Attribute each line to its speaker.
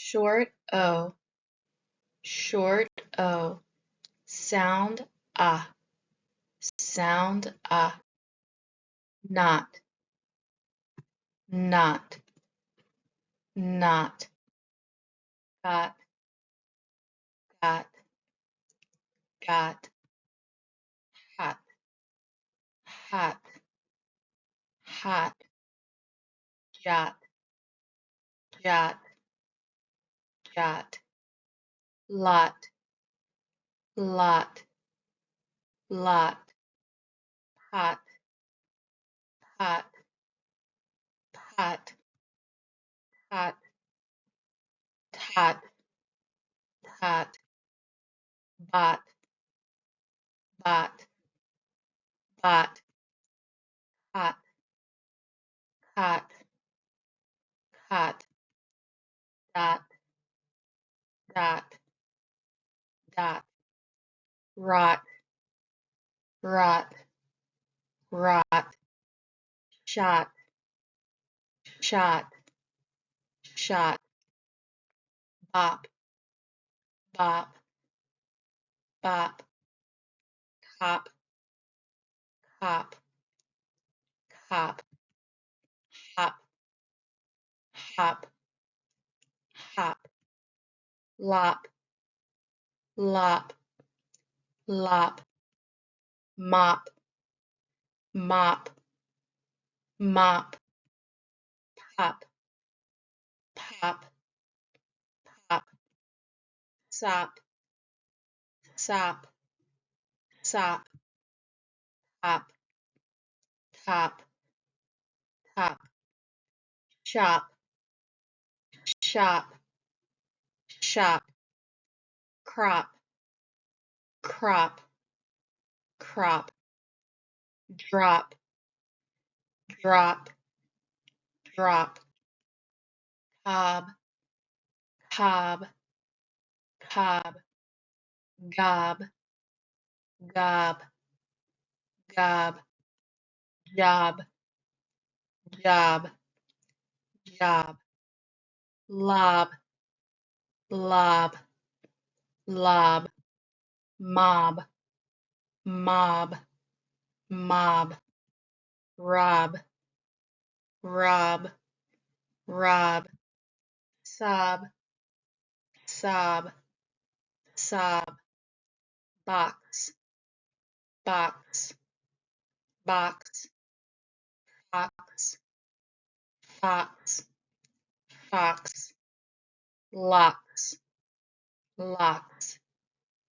Speaker 1: Short O, short O, sound ah, sound ah, not, not, not, got, got, got, hot, hot, hot, jot, jot, jot, lot, lot, lot, pot, pot, pot, tot, tot, tot, bot, bot, bot, hot, hot, hot, dot, dot, dot, rot, rot, rot, shot, shot, shot, bop, bop, bop, cop, cop, cop, hop, hop, hop, lop, lop, lop, mop, mop, mop, pop, pop, pop, sop, sop, sop, top, top, top, shop, shop, shop, crop, crop, crop, drop, drop, drop, cob, cob, cob, gob, gob, gob, job, job, job, lob, lob, lob, mob, mob, mob, rob, rob, rob, sob, sob, sob, box, box, box, fox, fox, fox, locks, locks,